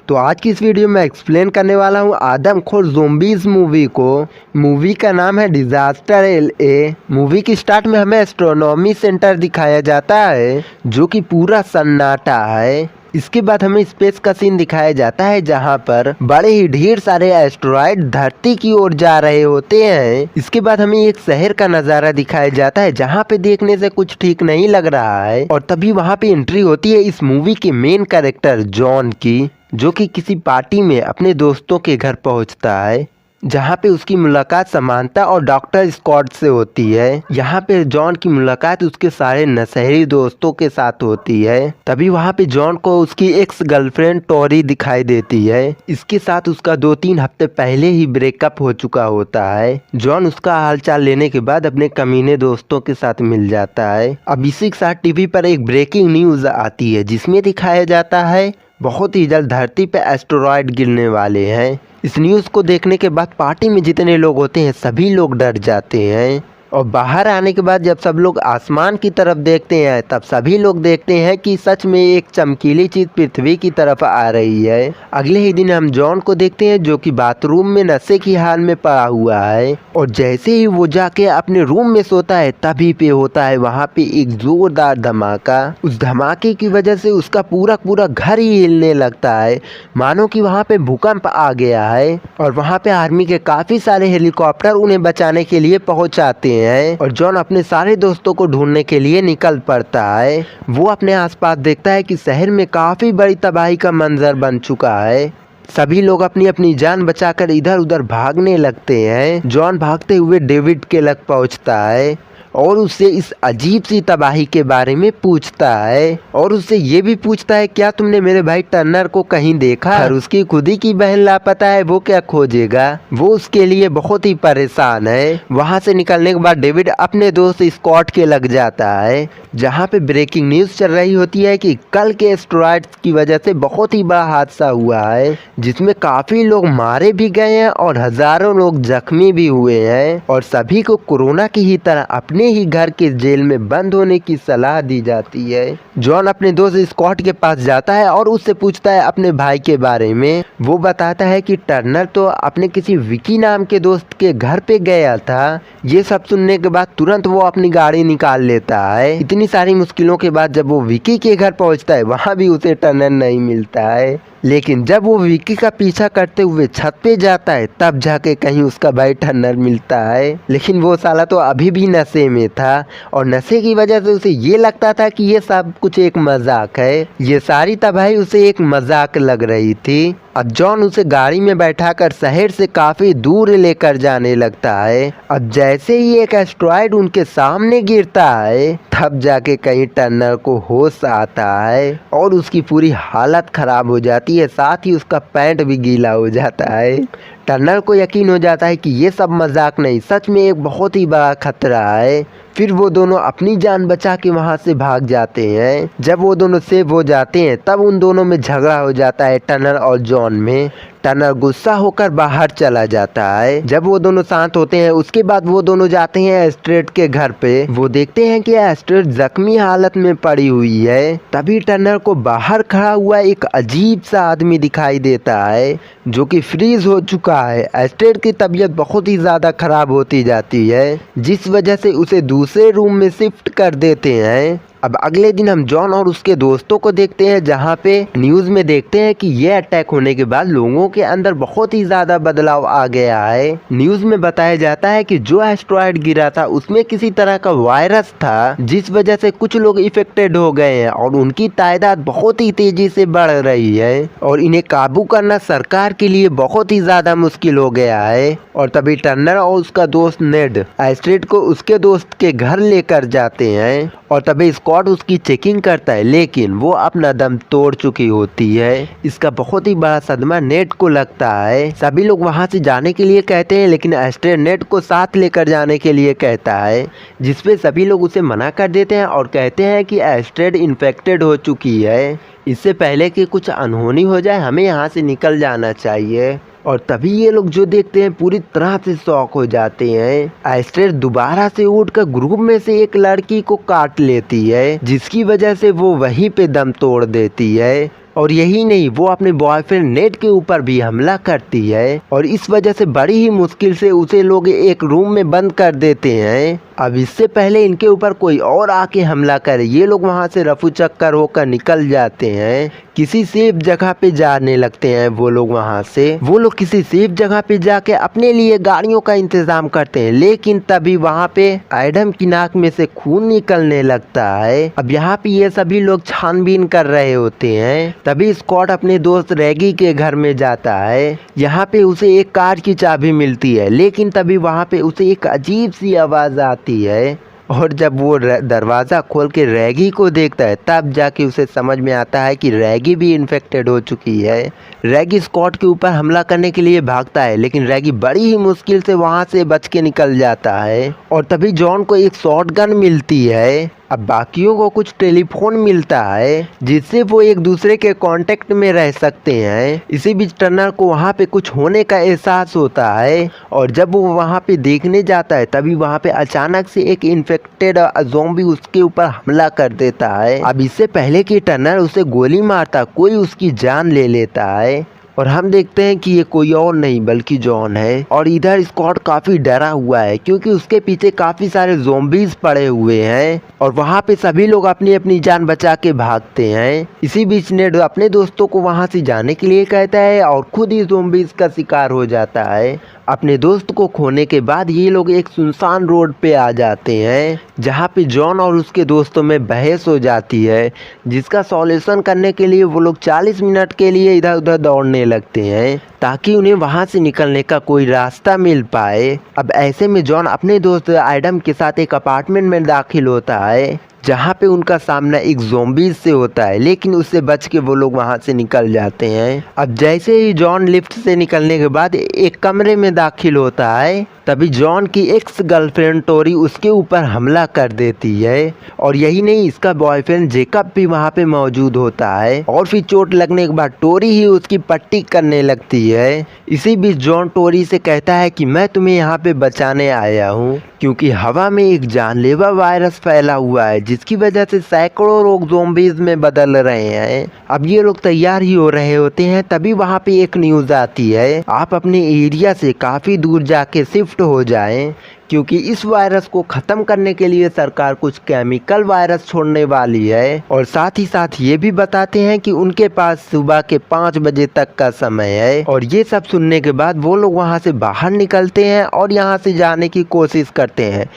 तो आज की इस वीडियो में एक्सप्लेन करने वाला हूँ आदमखोर ज़ोंबीज़ मूवी को। मूवी का नाम है डिजास्टर LA। मूवी की स्टार्ट में हमें एस्ट्रोनॉमी सेंटर दिखाया जाता है जो कि पूरा सन्नाटा है। इसके बाद हमें स्पेस का सीन दिखाया जाता है जहां पर बड़े ही ढेर सारे एस्ट्रॉयड धरती की ओर जा रहे होते हैं। इसके बाद हमें एक शहर का नजारा दिखाया जाता है जहां पे देखने से कुछ ठीक नहीं लग रहा है और तभी वहां पे एंट्री होती है इस मूवी के मेन कैरेक्टर जॉन की, जो कि किसी पार्टी में अपने दोस्तों के घर पहुंचता है जहां पे उसकी मुलाकात समांता और डॉक्टर स्कॉट से होती है। यहाँ पे जॉन की मुलाकात उसके सारे नशेड़ी दोस्तों के साथ होती है। तभी वहाँ पे जॉन को उसकी एक्स गर्लफ्रेंड टोरी दिखाई देती है। इसके साथ उसका 2-3 हफ्ते पहले ही ब्रेकअप हो चुका होता है। जॉन उसका हालचाल लेने के बाद अपने कमीने दोस्तों के साथ मिल जाता है। अब इसी के साथ टीवी पर एक ब्रेकिंग न्यूज आती है जिसमें दिखाया जाता है बहुत ही जल्द धरती पे एस्टेरॉयड गिरने वाले हैं। इस न्यूज़ को देखने के बाद पार्टी में जितने लोग होते हैं सभी लोग डर जाते हैं और बाहर आने के बाद जब सब लोग आसमान की तरफ देखते हैं तब सभी लोग देखते हैं कि सच में एक चमकीली चीज पृथ्वी की तरफ आ रही है। अगले ही दिन हम जॉन को देखते हैं जो कि बाथरूम में नशे की हाल में पड़ा हुआ है और जैसे ही वो जाके अपने रूम में सोता है तभी पे होता है वहाँ पे एक जोरदार धमाका। उस धमाके की वजह से उसका पूरा पूरा घर ही हिलने लगता है, मानो कि वहाँ पे भूकंप आ गया है और वहाँ पे आर्मी के काफी सारे हेलीकॉप्टर उन्हें बचाने के लिए पहुँच आते हैं और जॉन अपने सारे दोस्तों को ढूंढने के लिए निकल पड़ता है। वो अपने आसपास देखता है कि शहर में काफी बड़ी तबाही का मंजर बन चुका है। सभी लोग अपनी अपनी जान बचाकर इधर उधर भागने लगते हैं। जॉन भागते हुए डेविड के लग पहुंचता है और उससे इस अजीब सी तबाही के बारे में पूछता है और उससे ये भी पूछता है क्या तुमने मेरे भाई टर्नर को कहीं देखा? और उसकी खुद ही की बहन लापता है, वो क्या खोजेगा? वो उसके लिए बहुत ही परेशान है। वहाँ से निकलने के बाद डेविड अपने दोस्त स्कॉट के लग जाता है जहाँ पे ब्रेकिंग न्यूज चल रही होती है कि कल के एस्टेरॉयड्स की वजह से बहुत ही बड़ा हादसा हुआ है जिसमें काफी लोग मारे भी गए हैं और हजारों लोग जख्मी भी हुए हैं और सभी को कोरोना की ही तरह अपने ही घर के जेल में बंद होने की सलाह दी जाती है। जॉन अपने दोस्त स्कॉट के पास जाता है और उससे पूछता है अपने भाई के बारे में। वो बताता है कि टर्नर तो अपने किसी विकी नाम के दोस्त के घर पे गया था। ये सब सुनने के बाद तुरंत वो अपनी गाड़ी निकाल लेता है। इतनी सारी मुश्किलों के बाद जब वो विकी के घर पहुंचता है वहाँ भी उसे टर्नर नहीं मिलता है, लेकिन जब वो विकी का पीछा करते हुए छत पे जाता है तब जाके कहीं उसका भाई टर्नर मिलता है। लेकिन वो साला तो अभी भी नशे में था और नशे की वजह से उसे ये लगता था कि ये सब कुछ एक मजाक है। ये सारी तबाही उसे एक मजाक लग रही थी। अब जॉन उसे गाड़ी में बैठाकर शहर से काफी दूर लेकर जाने लगता है। अब जैसे ही एक एस्टेरॉयड उनके सामने गिरता है तब जाके कहीं टर्नर को होश आता है और उसकी पूरी हालत खराब हो जाती है, साथ ही उसका पैंट भी गीला हो जाता है। टर्नर को यकीन हो जाता है कि ये सब मजाक नहीं, सच में एक बहुत ही बड़ा खतरा है। फिर वो दोनों अपनी जान बचा के वहाँ से भाग जाते हैं। जब वो दोनों सेफ हो जाते हैं तब उन दोनों में झगड़ा हो जाता है टर्नर और जॉन में। टर्नर गुस्सा होकर बाहर चला जाता है। जब वो दोनों शांत होते हैं उसके बाद वो दोनों जाते हैं एस्ट्रेड के घर पे। वो देखते हैं कि एस्ट्रेड जख्मी हालत में पड़ी हुई है। तभी टर्नर को बाहर खड़ा हुआ एक अजीब सा आदमी दिखाई देता है जो कि फ्रीज हो चुका है। एस्ट्रेड की तबीयत बहुत ही ज्यादा खराब होती जाती है जिस वजह से उसे दूसरे रूम में शिफ्ट कर देते हैं। अब अगले दिन हम जॉन और उसके दोस्तों को देखते हैं जहाँ पे न्यूज में देखते हैं कि ये अटैक होने के बाद लोगों के अंदर बहुत ही ज्यादा बदलाव आ गया है। न्यूज में बताया जाता है कि जो एस्टेरॉयड गिरा था उसमें किसी तरह का वायरस था जिस वजह से कुछ लोग इफेक्टेड हो गए हैं और उनकी तादाद बहुत ही तेजी से बढ़ रही है और इन्हें काबू करना सरकार के लिए बहुत ही ज्यादा मुश्किल हो गया है। और तभी टर्नर और उसका दोस्त नेड एस्ट्रेड को उसके दोस्त के घर लेकर जाते हैं और तभी स्कॉट उसकी चेकिंग करता है, लेकिन वो अपना दम तोड़ चुकी होती है। इसका बहुत ही बड़ा सदमा नेट को लगता है। सभी लोग वहां से जाने के लिए कहते हैं लेकिन एस्ट्रेड नेट को साथ लेकर जाने के लिए कहता है, जिसपे सभी लोग उसे मना कर देते हैं और कहते हैं कि एस्ट्रेड इन्फेक्टेड हो चुकी है, इससे पहले कि कुछ अनहोनी हो जाए हमें यहाँ से निकल जाना चाहिए। और तभी ये लोग जो देखते हैं पूरी तरह से शॉक हो जाते हैं। एस्ट्रेड दोबारा से उठकर ग्रुप में से एक लड़की को काट लेती है जिसकी वजह से वो वहीं पे दम तोड़ देती है। और यही नहीं, वो अपने बॉयफ्रेंड नेड के ऊपर भी हमला करती है और इस वजह से बड़ी ही मुश्किल से उसे लोग एक रूम में बंद कर देते हैं। अब इससे पहले इनके ऊपर कोई और आके हमला करे, ये लोग वहां से रफू चक्कर होकर निकल जाते हैं। किसी सेफ जगह पे जाने लगते हैं वो लोग वो लोग किसी सेफ जगह पे जाके अपने लिए गाड़ियों का इंतजाम करते हैं, लेकिन तभी वहाँ पे एडम की नाक में से खून निकलने लगता है। अब यहाँ पे ये सभी लोग छानबीन कर रहे होते हैं, तभी स्कॉट अपने दोस्त रैगी के घर में जाता है। यहाँ पे उसे एक कार की चाबी मिलती है, लेकिन तभी वहाँ पे उसे एक अजीब सी आवाज आती है और जब वो दरवाज़ा खोल के रैगी को देखता है तब जाके उसे समझ में आता है कि रैगी भी इन्फेक्टेड हो चुकी है। रैगी स्कॉट के ऊपर हमला करने के लिए भागता है, लेकिन रैगी बड़ी ही मुश्किल से वहाँ से बच के निकल जाता है और तभी जॉन को एक शॉटगन मिलती है। अब बाकियों को कुछ टेलीफोन मिलता है जिससे वो एक दूसरे के कांटेक्ट में रह सकते हैं। इसी बीच टर्नर को वहाँ पे कुछ होने का एहसास होता है और जब वो वहाँ पे देखने जाता है तभी वहाँ पे अचानक से एक इन्फेक्टेड ज़ॉम्बी उसके ऊपर हमला कर देता है। अब इससे पहले कि टर्नर उसे गोली मारता, कोई उसकी जान ले लेता है और हम देखते हैं कि ये कोई और नहीं बल्कि जॉन है। और इधर स्कॉट काफी डरा हुआ है क्योंकि उसके पीछे काफी सारे ज़ॉम्बीज पड़े हुए हैं और वहाँ पे सभी लोग अपनी अपनी जान बचा के भागते हैं। इसी बीच नेड अपने दोस्तों को वहाँ से जाने के लिए कहता है और खुद ही ज़ॉम्बीज का शिकार हो जाता है। अपने दोस्त को खोने के बाद ये लोग एक सुनसान रोड पे आ जाते हैं जहाँ पे जॉन और उसके दोस्तों में बहस हो जाती है, जिसका सॉल्यूशन करने के लिए वो लोग 40 मिनट के लिए इधर उधर दौड़ने लगते हैं ताकि उन्हें वहां से निकलने का कोई रास्ता मिल पाए। अब ऐसे में जॉन अपने दोस्त एडम के साथ एक अपार्टमेंट में दाखिल होता है जहाँ पे उनका सामना एक ज़ॉम्बीज से होता है, लेकिन उससे बच के वो लोग वहाँ से निकल जाते हैं। अब जैसे ही जॉन लिफ्ट से निकलने के बाद एक कमरे में दाखिल होता है तभी जॉन की एक्स गर्लफ्रेंड टोरी उसके ऊपर हमला कर देती है और यही नहीं, इसका बॉयफ्रेंड जेकब भी वहाँ पे मौजूद होता है और फिर चोट लगने के बाद टोरी ही उसकी पट्टी करने लगती है। इसी बीच जॉन टोरी से कहता है कि मैं तुम्हें यहाँ पे बचाने आया हूँ क्योंकि हवा में एक जानलेवा वायरस फैला हुआ है जिसकी वजह से सैकड़ों लोग ज़ॉम्बीज में बदल रहे हैं। अब ये लोग तैयार ही हो रहे होते हैं तभी वहाँ पे एक न्यूज़ आती है, आप अपने एरिया से काफ़ी दूर जाके शिफ्ट हो जाएं क्योंकि इस वायरस को खत्म करने के लिए सरकार कुछ केमिकल वायरस छोड़ने वाली है। और साथ ही साथ ये भी बताते हैं कि उनके पास सुबह के 5 बजे तक का समय है। और ये सब सुनने के बाद वो लोग वहाँ से बाहर निकलते हैं और यहाँ से जाने की कोशिश करते हैं।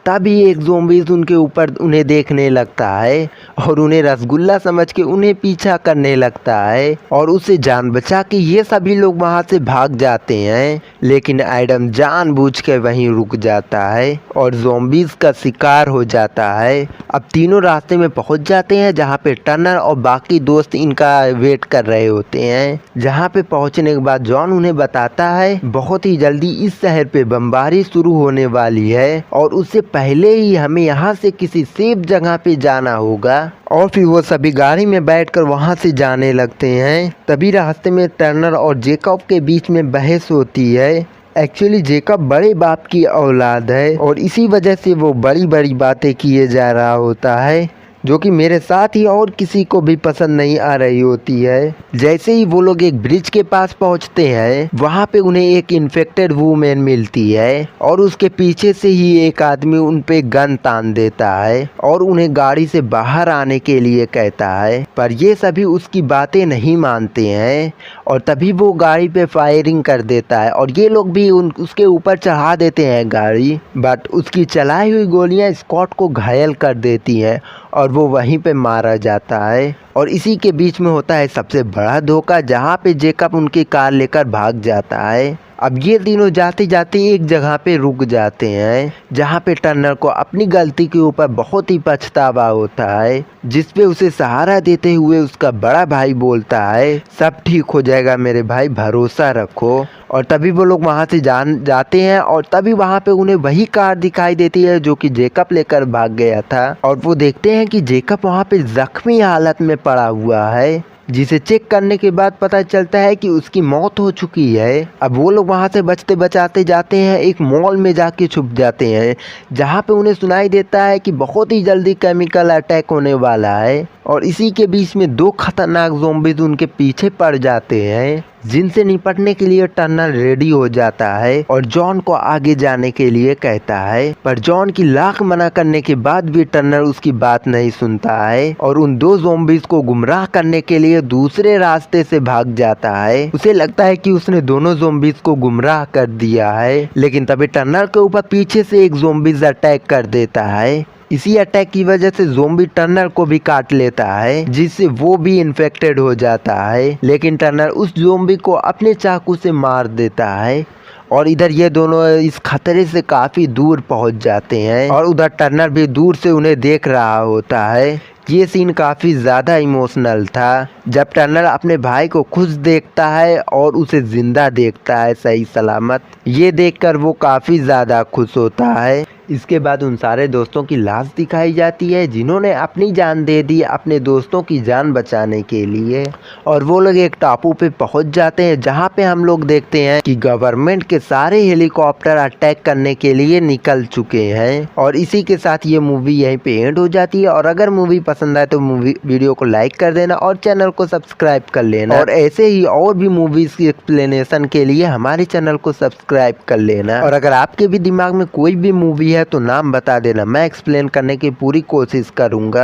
तभी एक ज़ॉम्बीज उनके ऊपर उन्हें देखने लगता है और उन्हें रसगुल्ला समझ के उन्हें पीछा करने लगता है और उसे जान बचा के ये सभी लोग वहाँ से भाग जाते हैं, लेकिन एडम जानबूझ के वहीं रुक जाता है और ज़ॉम्बीज का शिकार हो जाता है। अब तीनों रास्ते में पहुँच जाते हैं जहाँ पे टर्नर और बाकी दोस्त इनका वेट कर रहे होते हैं। जहाँ पे पहुँचने के बाद जॉन उन्हें बताता है बहुत ही जल्दी इस शहर पे बमबारी शुरू होने वाली है और उससे पहले ही हमें यहाँ से किसी सेफ जगह पे जाना होगा। और फिर वो सभी गाड़ी में बैठकर वहाँ से जाने लगते हैं। तभी रास्ते में टर्नर और जेकब के बीच में बहस होती है। एक्चुअली जेकब बड़े बाप की औलाद है और इसी वजह से वो बड़ी बड़ी बातें किए जा रहा होता है जो कि मेरे साथ ही और किसी को भी पसंद नहीं आ रही होती है। जैसे ही वो लोग एक ब्रिज के पास पहुंचते हैं वहां पे उन्हें एक इन्फेक्टेड वूमेन मिलती है और उसके पीछे से ही एक आदमी उन पे गन तान देता है और उन्हें गाड़ी से बाहर आने के लिए कहता है, पर ये सभी उसकी बातें नहीं मानते हैं और तभी वो गाड़ी पे फायरिंग कर देता है और ये लोग भी उसके ऊपर चढ़ा देते हैं गाड़ी, बट उसकी चलाई हुई गोलियां स्कॉट को घायल कर देती हैं और वो वहीं पे मारा जाता है। और इसी के बीच में होता है सबसे बड़ा धोखा जहाँ पे जेकब उनकी कार लेकर भाग जाता है। अब ये तीनों जाते जाते एक जगह पे रुक जाते हैं जहाँ पे टर्नर को अपनी गलती के ऊपर बहुत ही पछतावा होता है, जिसपे उसे सहारा देते हुए उसका बड़ा भाई बोलता है सब ठीक हो जाएगा मेरे भाई, भरोसा रखो। और तभी वो लोग वहाँ से जाते हैं और तभी वहाँ पे उन्हें वही कार दिखाई देती है जो कि जेकब लेकर भाग गया था और वो देखते हैं कि जेकब वहाँ पे जख्मी हालत में पड़ा हुआ है, जिसे चेक करने के बाद पता चलता है कि उसकी मौत हो चुकी है। अब वो लोग वहाँ से बचते बचाते जाते हैं, एक मॉल में जाके छुप जाते हैं जहाँ पे उन्हें सुनाई देता है कि बहुत ही जल्दी केमिकल अटैक होने वाला है और इसी के बीच में दो खतरनाक ज़ॉम्बीज उनके पीछे पड़ जाते हैं, जिनसे निपटने के लिए टर्नर रेडी हो जाता है और जॉन को आगे जाने के लिए कहता है। पर जॉन की लाख मना करने के बाद भी टर्नर उसकी बात नहीं सुनता है और उन दो ज़ॉम्बीज को गुमराह करने के लिए दूसरे रास्ते से भाग जाता है। उसे लगता है कि उसने दोनों ज़ॉम्बीज को गुमराह कर दिया है, लेकिन तभी टर्नर के ऊपर पीछे से एक ज़ॉम्बीज अटैक कर देता है। इसी अटैक की वजह से ज़ॉम्बी टर्नर को भी काट लेता है, जिससे वो भी इन्फेक्टेड हो जाता है। लेकिन टर्नर उस ज़ॉम्बी को अपने चाकू से मार देता है और इधर ये दोनों इस खतरे से काफ़ी दूर पहुंच जाते हैं और उधर टर्नर भी दूर से उन्हें देख रहा होता है। ये सीन काफ़ी ज़्यादा इमोशनल था, जब टर्नर अपने भाई को खुश देखता है और उसे ज़िंदा देखता है सही सलामत। ये देखकर वो काफ़ी ज़्यादा खुश होता है। इसके बाद उन सारे दोस्तों की लाश दिखाई जाती है जिन्होंने अपनी जान दे दी अपने दोस्तों की जान बचाने के लिए, और वो लोग एक टापू पे पहुंच जाते हैं जहां पे हम लोग देखते हैं कि गवर्नमेंट के सारे हेलीकॉप्टर अटैक करने के लिए निकल चुके हैं। और इसी के साथ ये मूवी यहीं पे एंड हो जाती है। और अगर मूवी पसंद आए तो वीडियो को लाइक कर देना और चैनल को सब्सक्राइब कर लेना, और ऐसे ही और भी मूवीज की एक्सप्लेनेशन के लिए हमारे चैनल को सब्सक्राइब कर लेना। और अगर आपके भी दिमाग में कोई भी मूवी है तो नाम बता देना, मैं एक्सप्लेन करने की पूरी कोशिश करूंगा।